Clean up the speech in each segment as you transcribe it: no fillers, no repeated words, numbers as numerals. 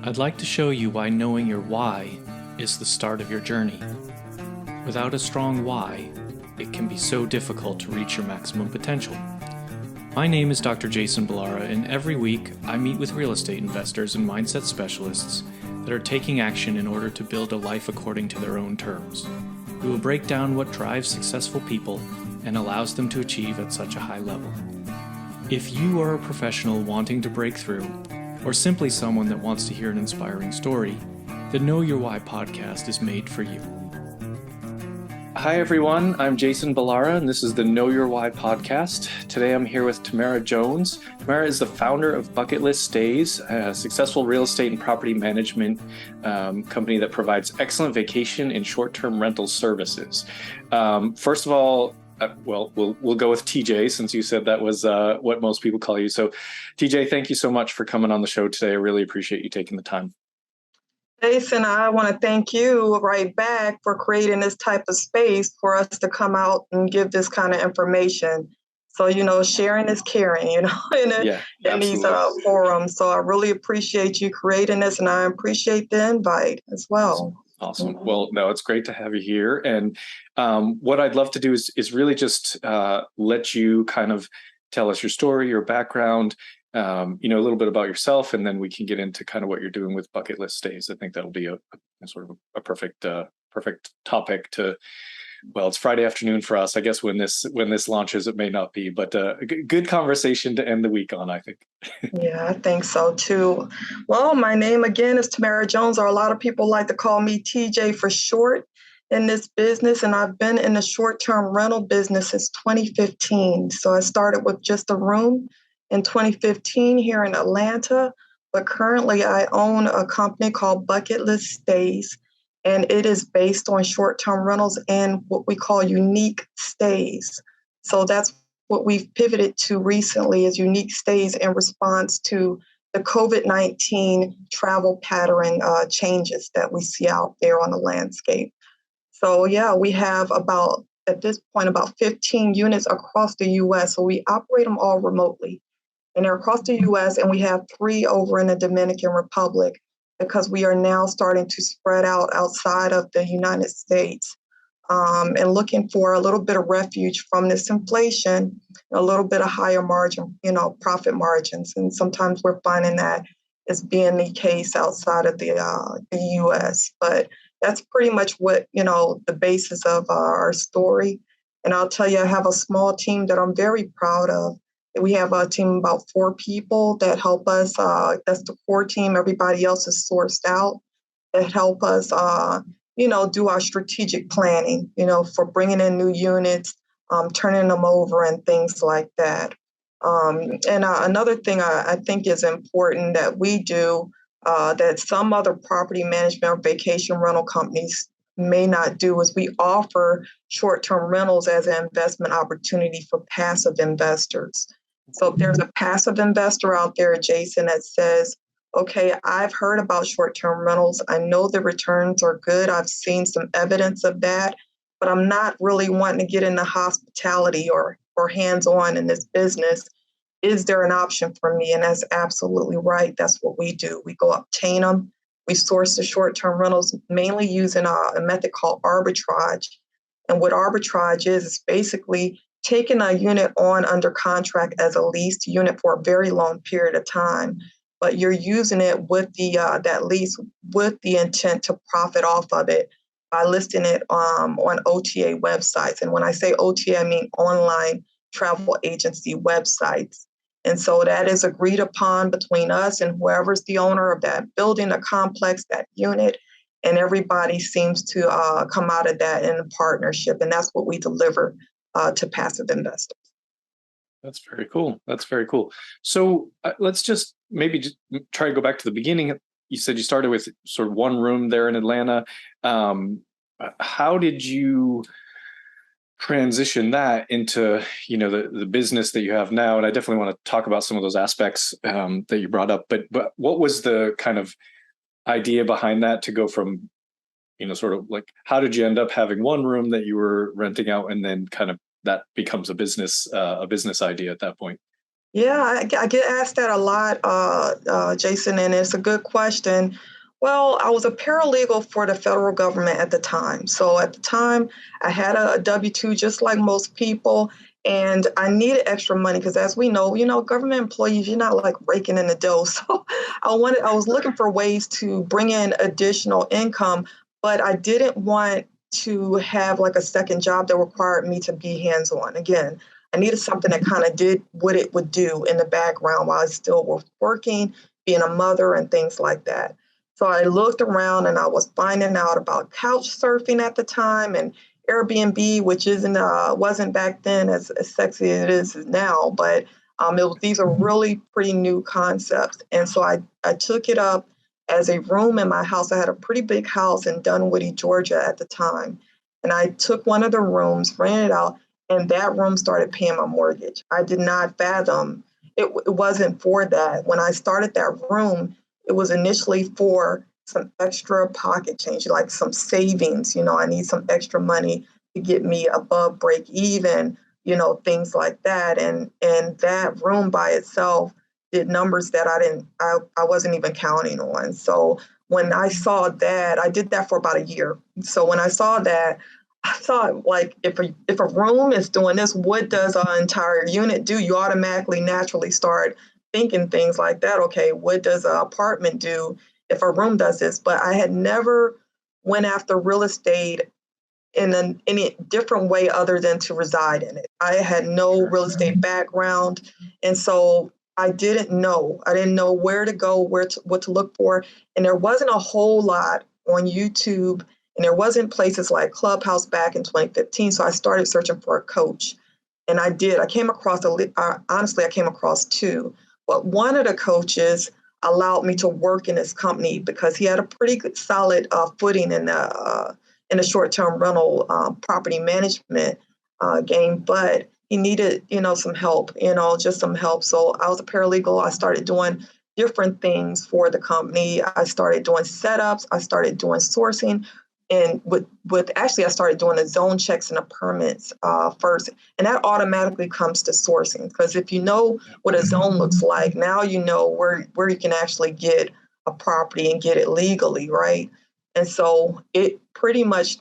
I'd like to show you why knowing your why is the start of your journey. Without a strong why, it can be so difficult to reach your maximum potential. My name is Dr. Jason Balara, and every week I meet with real estate investors and mindset specialists that are taking action in order to build a life according to their own terms. We will break down what drives successful people and allows them to achieve at such a high level. If you are a professional wanting to break through, or simply someone that wants to hear an inspiring story, the Know Your Why podcast is made for you. Hi everyone, I'm Jason Balara, and this is the Know Your Why podcast. Today I'm here with Tamara Jones. Tamara is the founder of Bucket List Stays, a successful real estate and property management company that provides excellent vacation and short-term rental services. First of all, we'll go with TJ, since you said that was what most people call you. So TJ, thank you so much for coming on the show today. I really appreciate you taking the time. Jason, I want to thank you right back for creating this type of space for us to come out and give this kind of information. So, sharing is caring, in these forums. So I really appreciate you creating this, and I appreciate the invite as well. Awesome. Well, no, it's great to have you here. And what I'd love to do is really just let you kind of tell us your story, your background, a little bit about yourself, and then we can get into kind of what you're doing with Bucket List Stays. I think that'll be a sort of a perfect topic to. Well, it's Friday afternoon for us. I guess when this launches, it may not be, but a good conversation to end the week on, I think. Yeah, I think so too. Well, my name again is Tamara Jones, or a lot of people like to call me TJ for short in this business. And I've been in the short-term rental business since 2015. So I started with just a room in 2015 here in Atlanta, but currently I own a company called Bucket List Stays. And it is based on short-term rentals and what we call unique stays. So that's what we've pivoted to recently, is unique stays in response to the COVID-19 travel pattern changes that we see out there on the landscape. So yeah, we have at this point, about 15 units across the U.S. So we operate them all remotely. And they're across the U.S., and we have 3 over in the Dominican Republic, because we are now starting to spread out outside of the United States, and looking for a little bit of refuge from this inflation, a little bit of higher margin, profit margins. And sometimes we're finding that is being the case outside of the U.S. But that's pretty much what, the basis of our story. And I'll tell you, I have a small team that I'm very proud of. We have a team of about 4 people that help us. That's the core team. Everybody else is sourced out that help us, do our strategic planning, for bringing in new units, turning them over and things like that. And another thing I think is important that we do that some other property management or vacation rental companies may not do is we offer short-term rentals as an investment opportunity for passive investors. So if there's a passive investor out there, Jason, that says, okay, I've heard about short-term rentals. I know the returns are good. I've seen some evidence of that, but I'm not really wanting to get into hospitality or hands-on in this business. Is there an option for me? And that's absolutely right. That's what we do. We go obtain them. We source the short-term rentals mainly using a method called arbitrage. And what arbitrage is basically taking a unit on under contract as a leased unit for a very long period of time, but you're using it with that lease with the intent to profit off of it by listing it on OTA websites. And when I say OTA, I mean online travel agency websites. And so that is agreed upon between us and whoever's the owner of that building, the complex, that unit, and everybody seems to come out of that in a partnership. And that's what we deliver to passive investors. That's very cool. So let's just maybe try to go back to the beginning. You said you started with sort of one room there in Atlanta. How did you transition that into, the business that you have now? And I definitely want to talk about some of those aspects that you brought up. But what was the kind of idea behind that to go from, sort of like, how did you end up having one room that you were renting out, and then kind of that becomes a business idea at that point? Yeah, I get asked that a lot, Jason, and it's a good question. Well, I was a paralegal for the federal government at the time. So at the time, I had a W 2 just like most people, and I needed extra money because, as we know, government employees, you're not like raking in the dough. So I was looking for ways to bring in additional income, but I didn't want to have like a second job that required me to be hands on. Again, I needed something that kind of did what it would do in the background while I still was working, being a mother and things like that. So I looked around and I was finding out about couch surfing at the time and Airbnb, which wasn't back then as sexy as it is now, but these are really pretty new concepts. And so I took it up as a room in my house. I had a pretty big house in Dunwoody, Georgia at the time. And I took one of the rooms, rented it out, and that room started paying my mortgage. I did not fathom it wasn't for that. When I started that room, it was initially for some extra pocket change, like some savings. I need some extra money to get me above break even, things like that. And that room by itself did numbers that I wasn't even counting on. So when I saw that, I did that for about a year. So when I saw that, I thought, like, if a room is doing this, what does an entire unit do? You automatically, naturally start thinking things like that. Okay, what does an apartment do if a room does this? But I had never went after real estate in any different way other than to reside in it. I had no real estate background, and so I didn't know. I didn't know where to go, what to look for, and there wasn't a whole lot on YouTube, and there wasn't places like Clubhouse back in 2015. So I started searching for a coach, and I did. I came across honestly, I came across two, but one of the coaches allowed me to work in his company because he had a pretty good, solid footing in the short-term rental property management game, but he needed, some help, just some help. So I was a paralegal. I started doing different things for the company. I started doing setups. I started doing sourcing. And with actually, I started doing the zone checks and the permits first. And that automatically comes to sourcing. Because if you know what a zone looks like, now you know where you can actually get a property and get it legally, right? And so it pretty much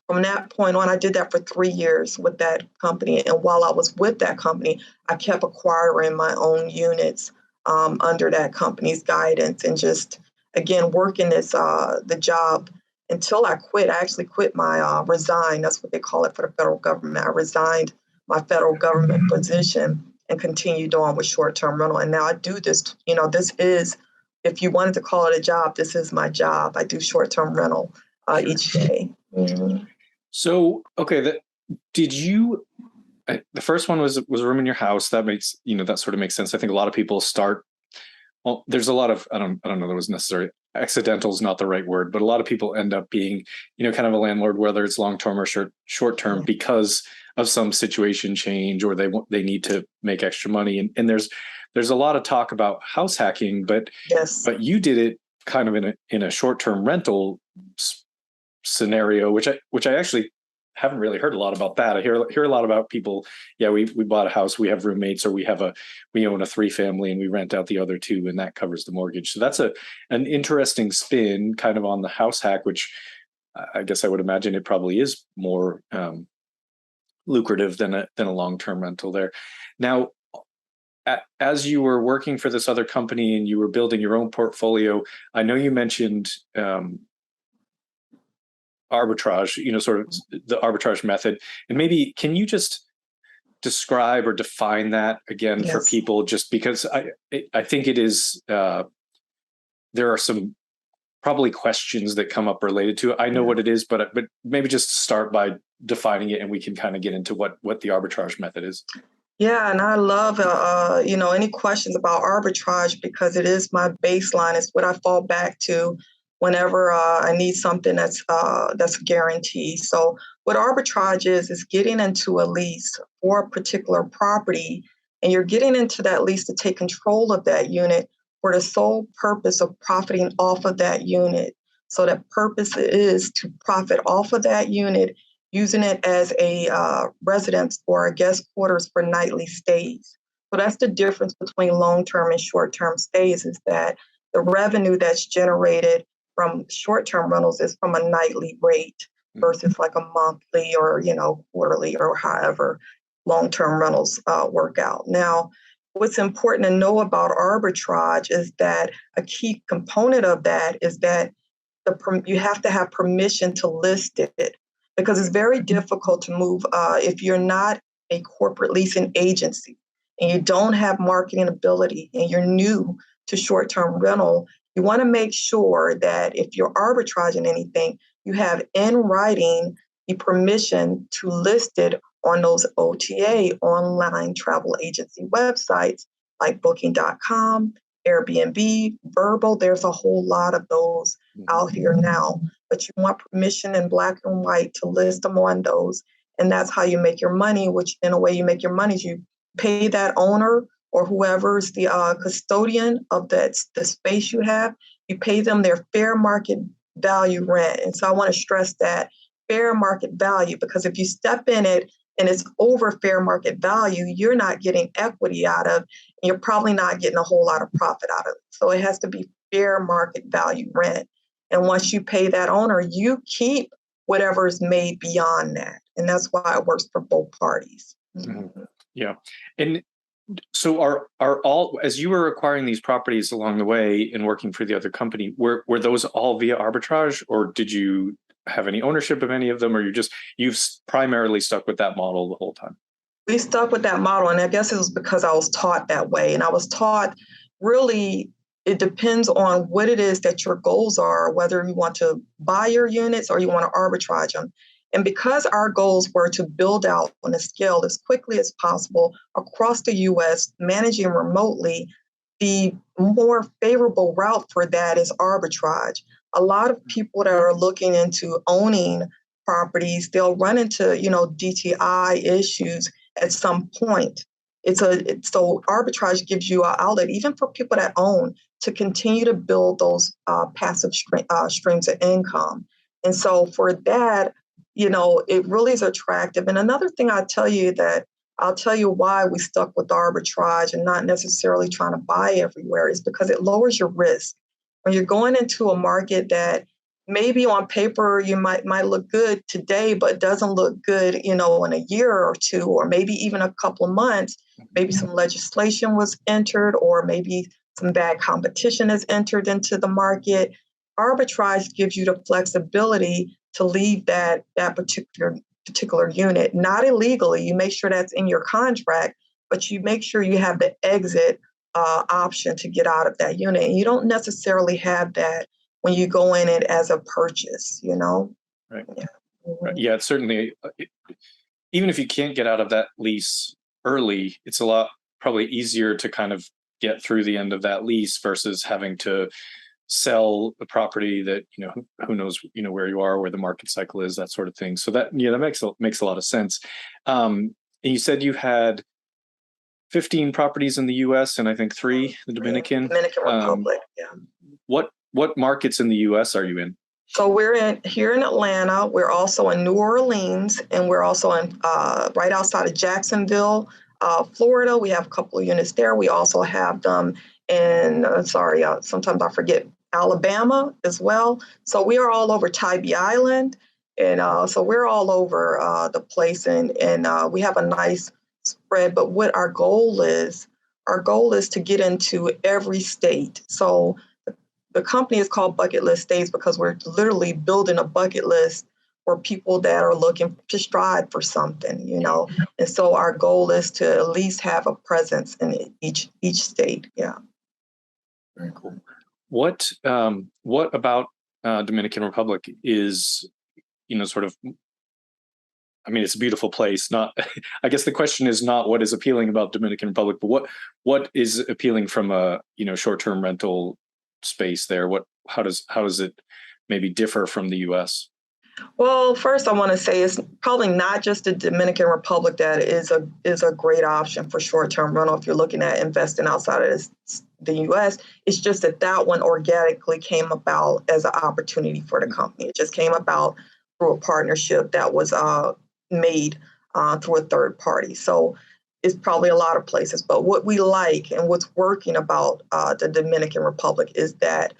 from that point on, I did that for 3 years with that company. And while I was with that company, I kept acquiring my own units under that company's guidance and just, again, working the job until I quit. I actually quit resigned. That's what they call it for the federal government. I resigned my federal government position and continued on with short-term rental. And now I do this, this is, if you wanted to call it a job, this is my job. I do short-term rental each day. Mm-hmm. So, okay, did you? The first one was a room in your house. That makes that sort of makes sense. I think a lot of people start. Well, there's a lot of I don't know that was necessary. Accidental is not the right word, but a lot of people end up being kind of a landlord, whether it's long term or short term, because of some situation change or they need to make extra money. And there's a lot of talk about house hacking, but Yes. but you did it kind of in a short term rental scenario, which I actually haven't really heard a lot about that. I hear a lot about people. Yeah, we bought a house, we have roommates, or we own a 3-family and we rent out the other 2, and that covers the mortgage. So that's an interesting spin, kind of on the house hack, which I guess I would imagine it probably is more lucrative than a long-term rental there. Now, as you were working for this other company and you were building your own portfolio, I know you mentioned arbitrage, sort of the arbitrage method. And maybe can you just describe or define that again for people? Just because I think it is, there are some probably questions that come up related to it. I know what it is, but maybe just start by defining it and we can kind of get into what the arbitrage method is. Yeah, and I love, any questions about arbitrage because it is my baseline. It's what I fall back to whenever I need something that's a guarantee. So what arbitrage is getting into a lease for a particular property, and you're getting into that lease to take control of that unit for the sole purpose of profiting off of that unit. So that purpose is to profit off of that unit using it as a residence or a guest quarters for nightly stays. So that's the difference between long-term and short-term stays, is that the revenue that's generated from short-term rentals is from a nightly rate versus like a monthly or, quarterly or however long-term rentals work out. Now, what's important to know about arbitrage is that a key component of that is that you have to have permission to list it, because it's very difficult to move if you're not a corporate leasing agency and you don't have marketing ability and you're new to short-term rental. You want to make sure that if you're arbitraging anything, you have in writing the permission to list it on those OTA, online travel agency websites like booking.com, Airbnb, Verbal. There's a whole lot of those out here now, but you want permission in black and white to list them on those. And that's how you make your money, which in a way you make your money is you pay that owner or whoever's the custodian of the space you have, you pay them their fair market value rent. And so I want to stress that fair market value, because if you step in it and it's over fair market value, you're not getting equity out of, and you're probably not getting a whole lot of profit out of it. So it has to be fair market value rent. And once you pay that owner, you keep whatever is made beyond that. And that's why it works for both parties. Mm-hmm. Yeah. And so are all, as you were acquiring these properties along the way and working for the other company, were those all via arbitrage, or did you have any ownership of any of them, or you've primarily stuck with that model the whole time? We stuck with that model, and I guess it was because I was taught that way. And I was taught really it depends on what it is that your goals are, whether you want to buy your units or you want to arbitrage them. And because our goals were to build out on a scale as quickly as possible across the U.S., managing remotely, the more favorable route for that is arbitrage. A lot of people that are looking into owning properties, they'll run into, DTI issues at some point. So arbitrage gives you an outlet, even for people that own, to continue to build those passive streams of income. And so for that, it really is attractive. And another thing I'll tell you why we stuck with arbitrage and not necessarily trying to buy everywhere is because it lowers your risk. When you're going into a market that maybe on paper you might look good today, but doesn't look good, in a year or two, or maybe even a couple of months, maybe some legislation was entered, or maybe some bad competition has entered into the market. Arbitrage gives you the flexibility to leave that particular unit, not illegally. You make sure that's in your contract, but you make sure you have the exit option to get out of that unit. And you don't necessarily have that when you go in it as a purchase, Right. Yeah. Right. Yeah, it's certainly, even if you can't get out of that lease early, it's a lot probably easier to kind of get through the end of that lease versus having to sell the property that, who knows, where you are, where the market cycle is, that sort of thing. So that makes a lot of sense. And you said you had 15 properties in the US and I think 3 the Dominican. Dominican Republic. Yeah. What markets in the US are you in? So we're here in Atlanta. We're also in New Orleans, and we're also in right outside of Jacksonville, Florida. We have a couple of units there. We also have them in, sometimes I forget, Alabama as well. So we are all over Tybee Island. And so we're all over the place, and we have a nice spread. But what our goal is to get into every state. So the company is called Bucket List Stays because we're literally building a bucket list for people that are looking to strive for something, And so our goal is to at least have a presence in each state. Yeah. Very cool. What about Dominican Republic is, sort of, I mean, it's a beautiful place. Not, I guess the question is not what is appealing about Dominican Republic, but what is appealing from a, short-term rental space there? How does it maybe differ from the US? Well, first I want to say it's probably not just the Dominican Republic that is a great option for short-term rental if you're looking at investing outside of the US. It's just that one organically came about as an opportunity for the company. It just came about through a partnership that was made through a third party. So is probably a lot of places. But what we like and what's working about the Dominican Republic is that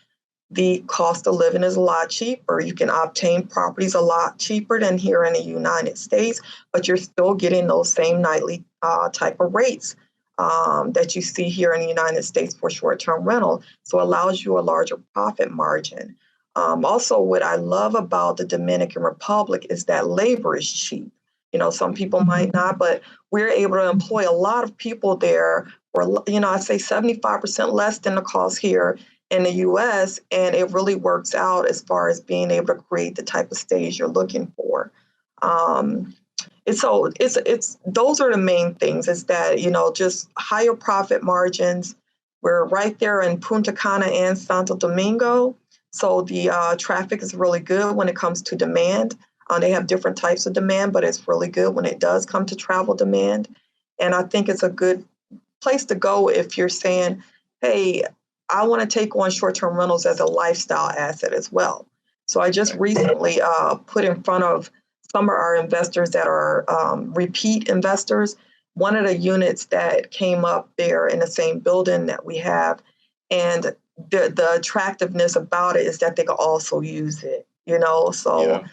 the cost of living is a lot cheaper. You can obtain properties a lot cheaper than here in the United States, but you're still getting those same nightly type of rates that you see here in the United States for short-term rental. So it allows you a larger profit margin. Also, what I love about the Dominican Republic is that labor is cheap. Some people might not, but we're able to employ a lot of people there for, I say 75% less than the cost here in the US, and it really works out as far as being able to create the type of stays you're looking for. It's those are the main things, is that, just higher profit margins. We're right there in Punta Cana and Santo Domingo. So the traffic is really good when it comes to demand. They have different types of demand, but it's really good when it does come to travel demand. And I think it's a good place to go if you're saying, hey, I want to take on short-term rentals as a lifestyle asset as well. So I just recently put in front of some of our investors that are repeat investors, one of the units that came up there in the same building that we have. And the attractiveness about it is that they could also use it, so,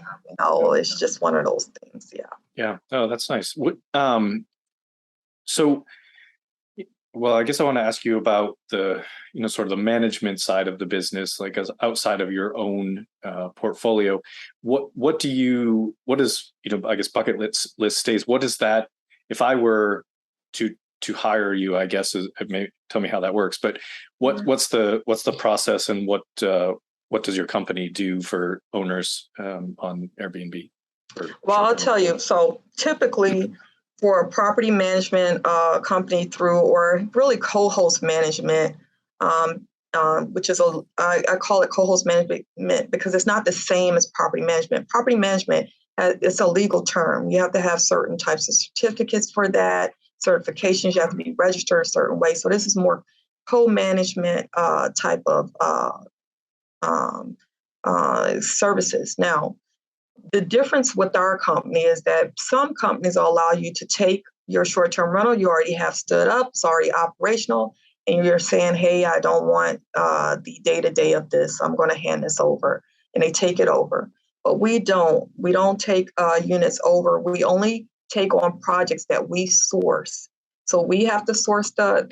it's just one of those things. Yeah. Yeah. Oh, that's nice. So, well, I guess I want to ask you about the, sort of the management side of the business, like as outside of your own portfolio. What is, I guess Bucket List Stays, what is that? If I were to hire you, I guess, maybe tell me how that works, but what's the process, and what does your company do for owners on Airbnb? Well, I'll tell you. So typically for a property management company through, or really co-host management, which is I call it co-host management because it's not the same as property management. Property management, it's a legal term. You have to have certain types of certificates for that, certifications. You have to be registered a certain way. So this is more co-management type of services. Now, the difference with our company is that some companies will allow you to take your short-term rental you already have stood up, it's already operational, and you're saying, hey, I don't want the day-to-day of this, I'm going to hand this over, and they take it over. But we don't take units over. We only take on projects that we source. So we have to source the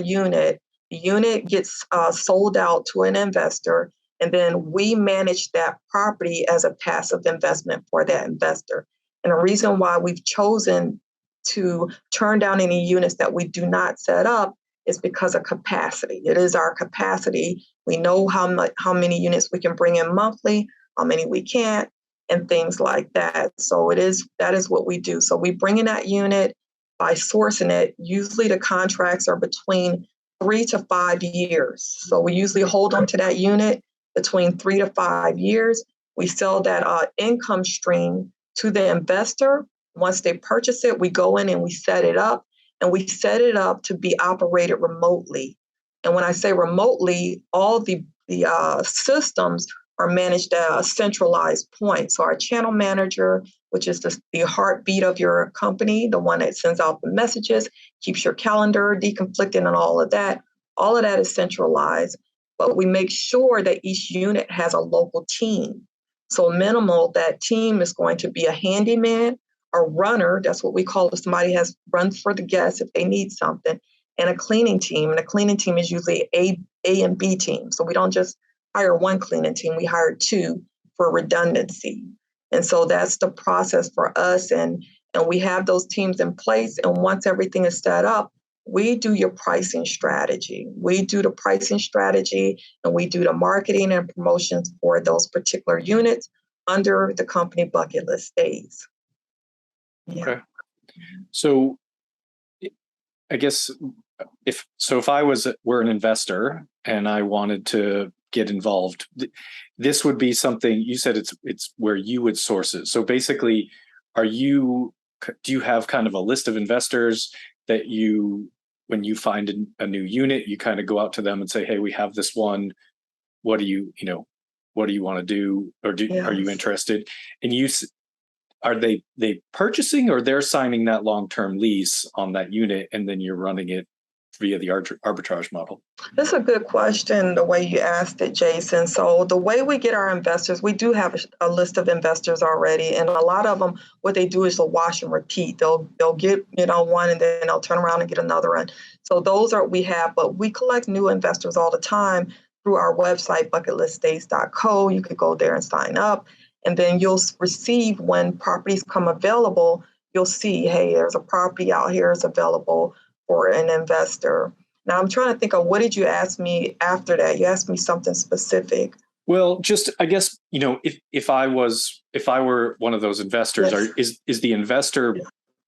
unit. The unit gets sold out to an investor, and then we manage that property as a passive investment for that investor. And the reason why we've chosen to turn down any units that we do not set up is because of capacity. It is our capacity. We know how many units we can bring in monthly, how many we can't, and things like that. So that is what we do. So we bring in that unit by sourcing it. Usually the contracts are between 3 to 5 years. So we usually hold on to that unit between 3 to 5 years. We sell that income stream to the investor. Once they purchase it, we go in and we set it up, and we set it up to be operated remotely. And when I say remotely, all the systems are managed at a centralized point. So our channel manager, which is the heartbeat of your company, the one that sends out the messages, keeps your calendar deconflicted and all of that is centralized. But we make sure that each unit has a local team. So minimal, that team is going to be a handyman, a runner, that's what we call it, somebody has runs for the guests if they need something, and a cleaning team. And a cleaning team is usually A and B team. So we don't just hire one cleaning team, we hire two for redundancy. And so that's the process for us. And we have those teams in place. And once everything is set up, we do your pricing strategy. We do the pricing strategy, and we do the marketing and promotions for those particular units under the company Bucket List Stays. Yeah. Okay. So I guess if I were an investor and I wanted to get involved, this would be something you said it's where you would source it. So basically, do you have kind of a list of investors that when you find a new unit, you kind of go out to them and say, hey, we have this one. What do you want to do? Or are you interested? And are they purchasing, or they're signing that long-term lease on that unit and then you're running it via the arbitrage model? That's a good question, the way you asked it, Jason. So the way we get our investors, we do have a list of investors already, and a lot of them, what they do is they'll wash and repeat. They'll get one, and then they'll turn around and get another one. So those are we have, but we collect new investors all the time through our website, bucketliststays.co. You could go there and sign up, and then you'll receive when properties come available. You'll see, hey, there's a property out here is available for an investor. Now I'm trying to think of, what did you ask me after that? You asked me something specific. Well, just, I guess, if I were one of those investors, Yes. is the investor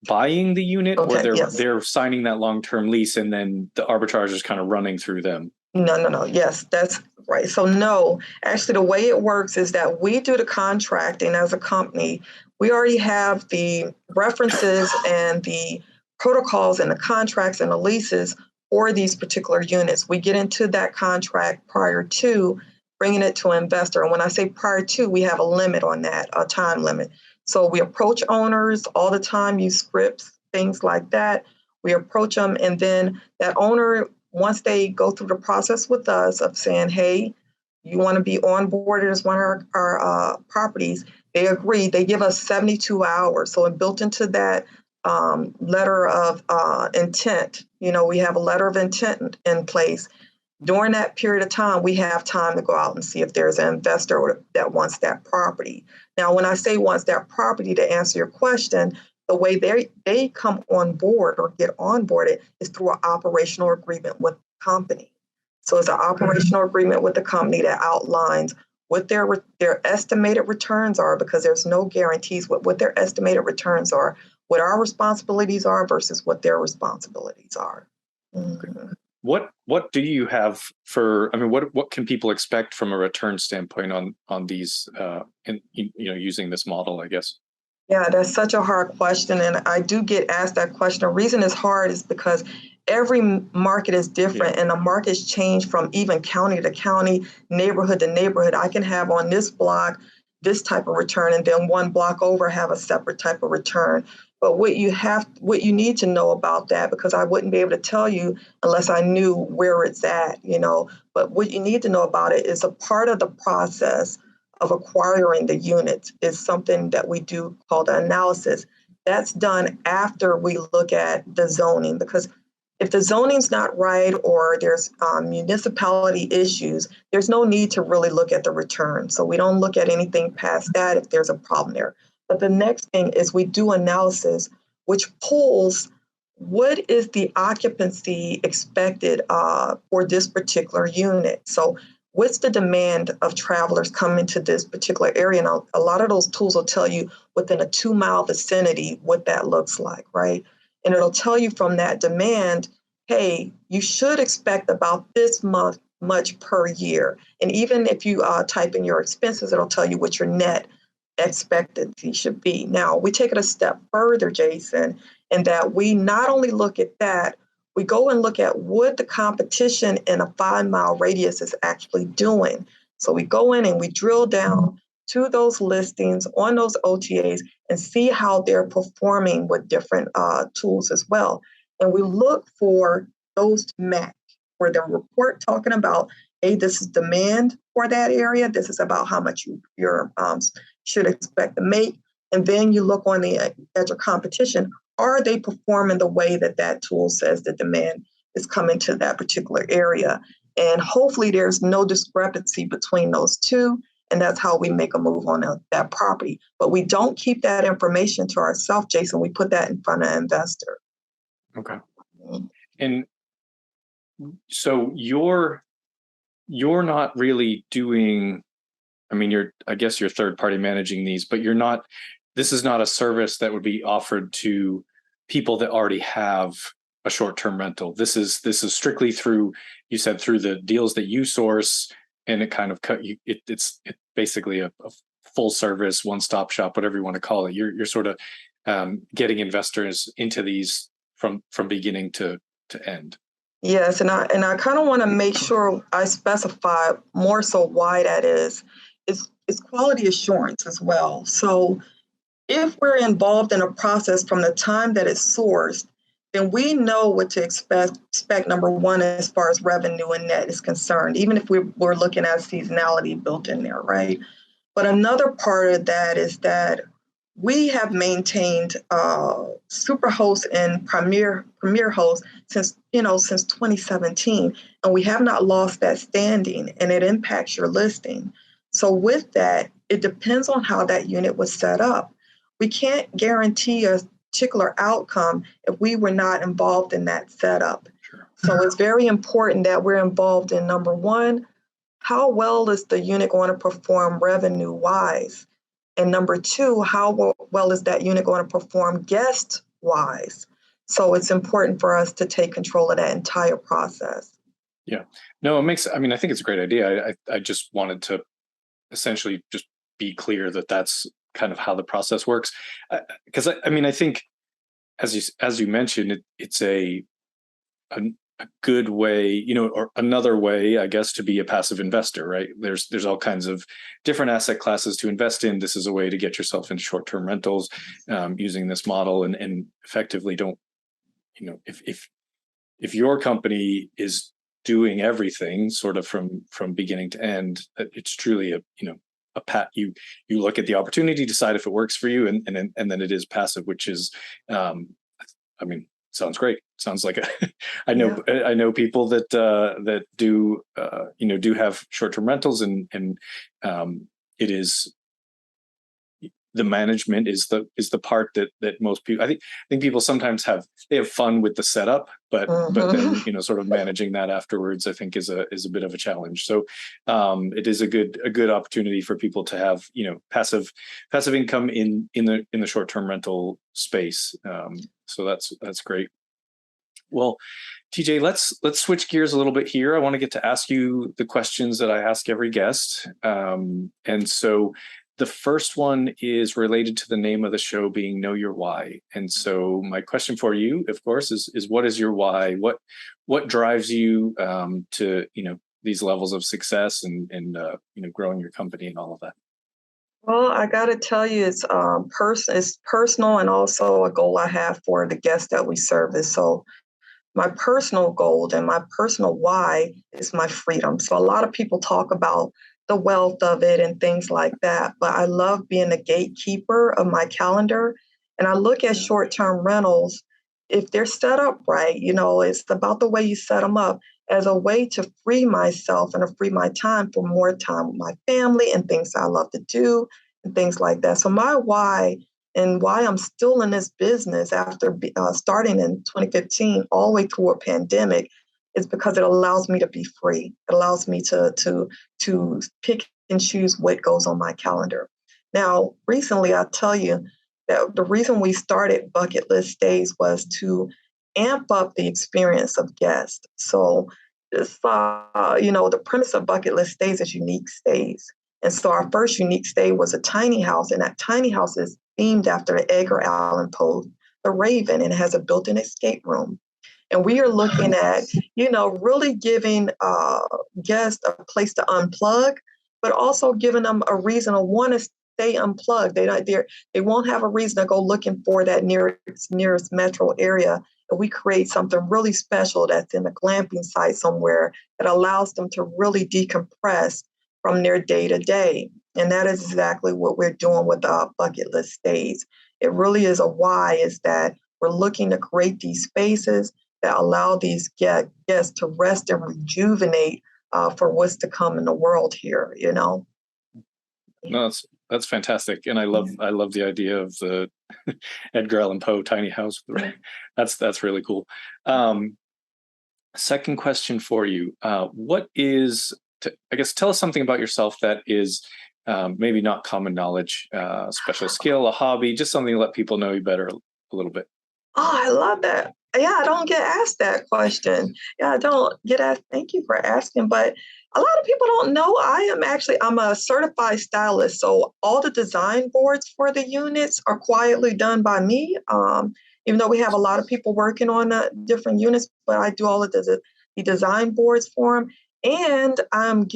buying the unit, Okay, or yes. they're signing that long-term lease and then the arbitrage is kind of running through them? No. Yes, that's right. So no, actually the way it works is that we do the contracting as a company. We already have the references and the protocols and the contracts and the leases for these particular units. We get into that contract prior to bringing it to an investor. And when I say prior to, we have a limit on that, a time limit. So we approach owners all the time, use scripts, things like that. We approach them, and then that owner, once they go through the process with us of saying, hey, you want to be onboarded as one of our properties, they agree. They give us 72 hours. So built into that letter of intent, we have a letter of intent in place. During that period of time, we have time to go out and see if there's an investor that wants that property. Now, when I say wants that property, to answer your question, the way they come on board or get onboarded is through an operational agreement with the company. So it's an operational agreement with the company that outlines what their estimated returns are, because there's no guarantees what their estimated returns are, what our responsibilities are versus what their responsibilities are. Mm-hmm. What do you have what can people expect from a return standpoint on these using this model, I guess? Yeah, that's such a hard question. And I do get asked that question. The reason it's hard is because every market is different, and the markets change from even county to county, neighborhood to neighborhood. I can have on this block this type of return, and then one block over have a separate type of return. But what you need to know about that, because I wouldn't be able to tell you unless I knew where it's at, But what you need to know about it is a part of the process of acquiring the units is something that we do called the analysis. That's done after we look at the zoning, because if the zoning's not right or there's municipality issues, there's no need to really look at the return. So we don't look at anything past that if there's a problem there. But the next thing is we do analysis, which pulls what is the occupancy expected for this particular unit. So what's the demand of travelers coming to this particular area? And a lot of those tools will tell you within a 2-mile vicinity what that looks like, right? And it'll tell you from that demand, hey, you should expect about this much per year. And even if you type in your expenses, it'll tell you what your net expectancy should be. Now, we take it a step further, Jason, in that we not only look at that, we go and look at what the competition in a 5-mile radius is actually doing. So we go in and we drill down to those listings on those OTAs and see how they're performing with different tools as well. And we look for those to match, where the report talking about, hey, this is demand for that area. This is about how much you should expect to make. And then you look on at your competition. Are they performing the way that tool says the demand is coming to that particular area? And hopefully there's no discrepancy between those two. And that's how we make a move on that property. But we don't keep that information to ourselves, Jason. We put that in front of an investor. Okay. And so you're not really doing, I guess you're third party managing these, but this is not a service that would be offered to people that already have a short-term rental. This is strictly through the deals that you source, and it kind of it's basically a full service, one-stop shop, whatever you want to call it. You're sort of getting investors into these from beginning to end. Yes, and I kind of want to make sure I specify more so why that is. It's quality assurance as well. So if we're involved in a process from the time that it's sourced, then we know what to expect number one, as far as revenue and net is concerned, even if we're looking at seasonality built in there, right? But another part of that is that we have maintained Superhost and Premier Host since 2017, and we have not lost that standing, and it impacts your listing. So with that, it depends on how that unit was set up. We can't guarantee a particular outcome if we were not involved in that setup. Sure. So it's very important that we're involved in, number one, how well is the unit going to perform revenue wise? And number two, how well is that unit going to perform guest wise? So it's important for us to take control of that entire process. Yeah, no, I mean, I think it's a great idea. I just wanted to essentially just be clear that that's kind of how the process works. Because I mean, I think as you mentioned, it's a good way, or another way, I guess, to be a passive investor, right? There's all kinds of different asset classes to invest in. This is a way to get yourself into short-term rentals using this model, and effectively don't, if your company is doing everything sort of from beginning to end, it's truly a pat. You look at the opportunity, decide if it works for you, and then it is passive, which is, I mean, sounds great. Sounds like I know people that do do have short-term rentals, and it is, the management is the part that most people, I think people sometimes have fun with the setup, but then sort of managing that afterwards, I think is a bit of a challenge. So it is a good opportunity for people to have passive income in the short-term rental space. So that's great. Well, TJ, let's switch gears a little bit here. I want to get to ask you the questions that I ask every guest, and so the first one is related to the name of the show being Know Your Why. And so my question for you, of course, is what is your why? What drives you to these levels of success and growing your company and all of that? Well, I got to tell you, it's personal, and also a goal I have for the guests that we service. So my personal goal and my personal why is my freedom. So a lot of people talk about the wealth of it and things like that, but I love being the gatekeeper of my calendar. And I look at short-term rentals, if they're set up right, it's about the way you set them up, as a way to free myself and to free my time for more time with my family and things I love to do and things like that. So my why, and why I'm still in this business after starting in 2015 all the way through a pandemic, is because it allows me to be free. It allows me to pick and choose what goes on my calendar. Now, recently, I'll tell you that the reason we started Bucket List Stays was to amp up the experience of guests. So this, the premise of Bucket List Stays is unique stays. And so our first unique stay was a tiny house, and that tiny house is themed after Edgar Allan Poe, The Raven, and it has a built-in escape room. And we are looking at, really giving guests a place to unplug, but also giving them a reason to want to stay unplugged. They won't have a reason to go looking for that nearest metro area. And we create something really special that's in a glamping site somewhere that allows them to really decompress from their day to day. And that is exactly what we're doing with our Bucket List Stays. It really is a why, is that we're looking to create these spaces that allow these guests to rest and rejuvenate for what's to come in the world here, No, that's fantastic, and I love the idea of the Edgar Allan Poe tiny house. That's really cool. Second question for you: what is, I guess, tell us something about yourself that is maybe not common knowledge, special skill, a hobby, just something to let people know you better a little bit. Oh, I love that. Yeah, I don't get asked that question. Yeah, I don't get asked. Thank you for asking. But a lot of people don't know I'm a certified stylist. So all the design boards for the units are quietly done by me. Even though we have a lot of people working on different units, but I do all of the design boards for them. And I'm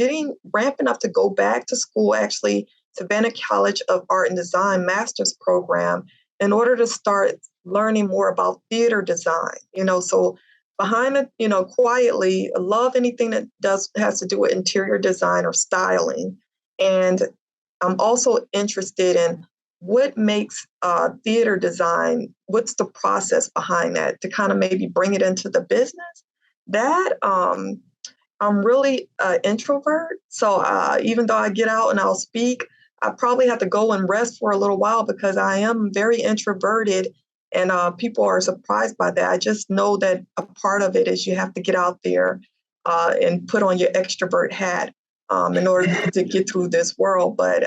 ramping up to go back to school, actually Savannah College of Art and Design master's program in order to start learning more about theater design. So behind it, quietly, I love anything that has to do with interior design or styling. And I'm also interested in what makes theater design, what's the process behind that to kind of maybe bring it into the business. That I'm really an introvert. So even though I get out and I'll speak, I probably have to go and rest for a little while because I am very introverted, and people are surprised by that. I just know that a part of it is you have to get out there and put on your extrovert hat in order to get through this world. But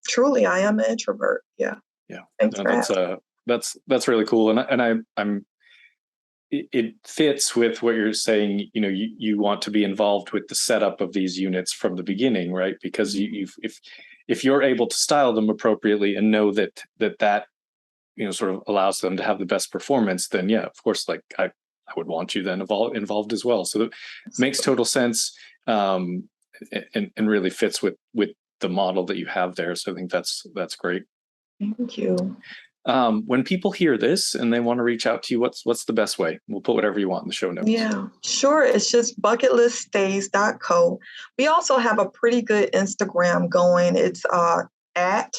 truly, I am an introvert. Yeah. Yeah. Thanks No, for asking. that's really cool. I'm it fits with what you're saying. You want to be involved with the setup of these units from the beginning, right? Because if you're able to style them appropriately and know that sort of allows them to have the best performance, then yeah, of course, like I would want you then involved as well. So that makes total sense, and really fits with the model that you have there. So I think that's great. Thank you. When people hear this and they want to reach out to you, what's the best way? We'll put whatever you want in the show notes. Yeah, sure. It's just bucketliststays.co. We also have a pretty good Instagram going. It's at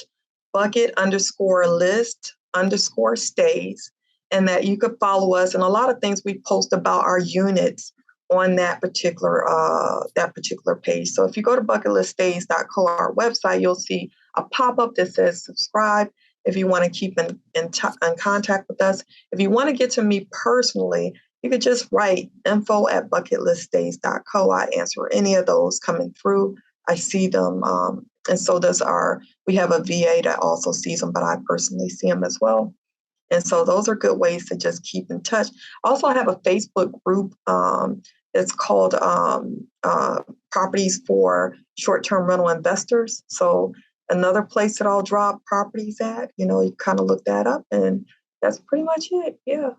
bucket_list_stays, and that you could follow us. And a lot of things we post about our units on that particular page. So if you go to bucketliststays.co, our website, you'll see a pop-up that says subscribe. If you want to keep in contact with us, if you want to get to me personally, you could just write info@bucketliststays.co. I answer any of those coming through. I see them. And so we have a VA that also sees them, but I personally see them as well. And so those are good ways to just keep in touch. I also have a Facebook group. It's called Properties for Short-Term Rental Investors. So another place that I'll drop properties at, you kind of look that up, and that's pretty much it. Yeah.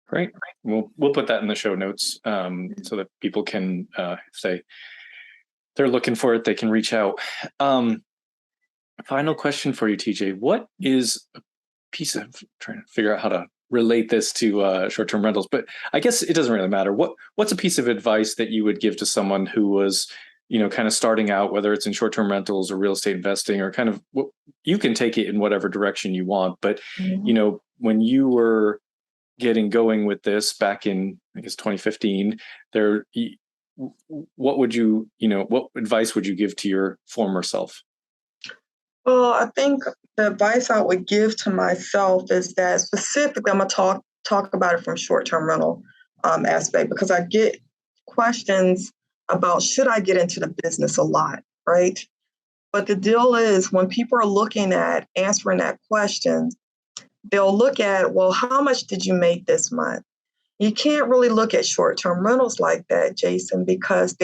Great. We'll put that in the show notes so that people can, if they're looking for it, they can reach out. Final question for you, TJ. What is a piece of trying to figure out how to relate this to short-term rentals, but I guess it doesn't really matter. What's a piece of advice that you would give to someone who was, kind of starting out, whether it's in short-term rentals or real estate investing, or kind of you can take it in whatever direction you want. But, when you were getting going with this back in, I guess, 2015, what would what advice would you give to your former self? Well, I think the advice I would give to myself is that specifically, I'm going to talk about it from short-term rental aspect, because I get questions about should I get into the business a lot, right? But the deal is when people are looking at answering that question, they'll look at, well, how much did you make this month? You can't really look at short-term rentals like that, Jason, because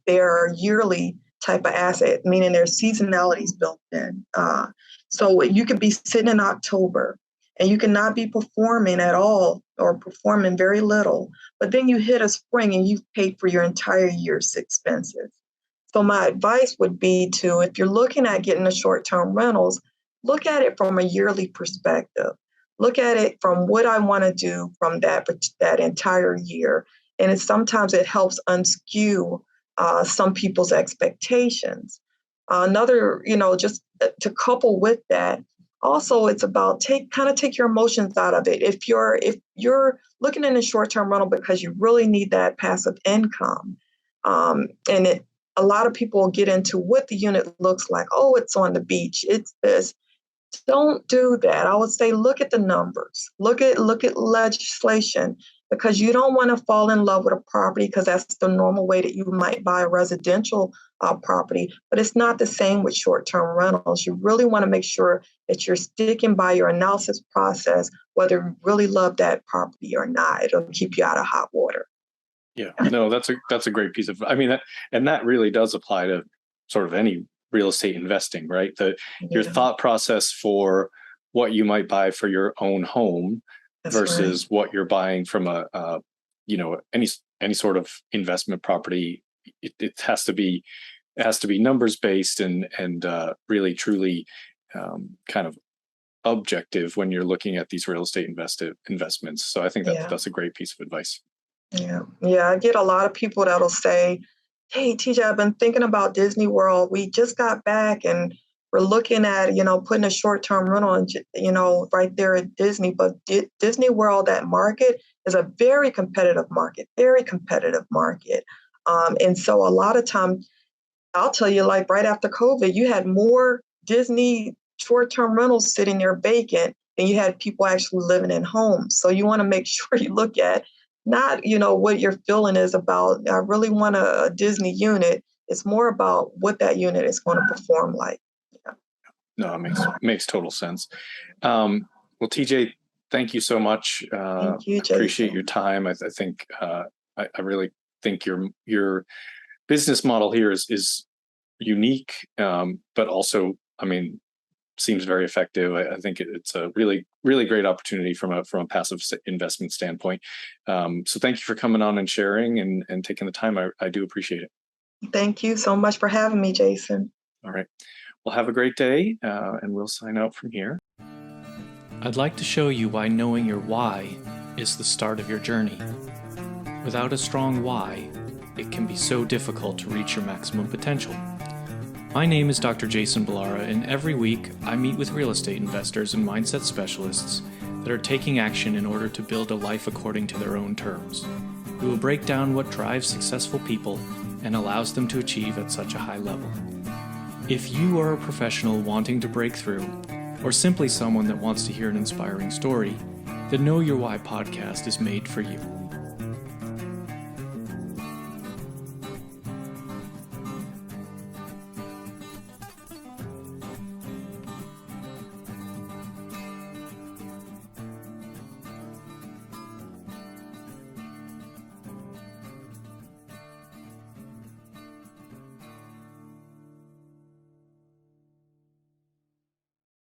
they're yearly type of asset, meaning there's seasonalities built in. So you could be sitting in October and you cannot be performing at all or performing very little, but then you hit a spring and you've paid for your entire year's expenses. So my advice would be to, if you're looking at getting the short-term rentals, look at it from a yearly perspective. Look at it from what I want to do from that entire year. And sometimes it helps unskew some people's expectations. Another, just to couple with that, also it's about take your emotions out of it. If you're looking in a short-term rental because you really need that passive income, and a lot of people get into what the unit looks like. Oh, it's on the beach. It's this. Don't do that. I would say look at the numbers. Look at legislation, because you don't want to fall in love with a property because that's the normal way that you might buy a residential property. But it's not the same with short-term rentals. You really want to make sure that you're sticking by your analysis process, whether you really love that property or not. It'll keep you out of hot water. Yeah, no, that's a great piece of, and that really does apply to sort of any real estate investing, right? Your thought process for what you might buy for your own home versus what you're buying from any sort of investment property. It has to be it has to be numbers based and really truly kind of objective when you're looking at these real estate investments. So I think that's a great piece of advice. Yeah. I get a lot of people that'll say, "Hey, TJ, I've been thinking about Disney World. We just got back and we're looking at, putting a short-term rental in, right there at Disney. But Disney World, that market is a very competitive market, very competitive market. And so a lot of times, I'll tell you, like right after COVID, you had more Disney short-term rentals sitting there vacant than you had people actually living in homes. So you want to make sure you look at not, what your feeling is about, I really want a Disney unit. It's more about what that unit is going to perform like. Yeah. No, it makes total sense. Well, TJ, thank you so much. Thank you, Jason. Appreciate your time. I think I really think your business model here is unique, but also, seems very effective. I think it's a really, really great opportunity from a passive investment standpoint. So thank you for coming on and sharing and taking the time. I do appreciate it. Thank you so much for having me, Jason. All right. Well, have a great day, and we'll sign out from here. I'd like to show you why knowing your why is the start of your journey. Without a strong why, it can be so difficult to reach your maximum potential. My name is Dr. Jason Balara, and every week I meet with real estate investors and mindset specialists that are taking action in order to build a life according to their own terms. We will break down what drives successful people and allows them to achieve at such a high level. If you are a professional wanting to break through, or simply someone that wants to hear an inspiring story, the Know Your Why podcast is made for you.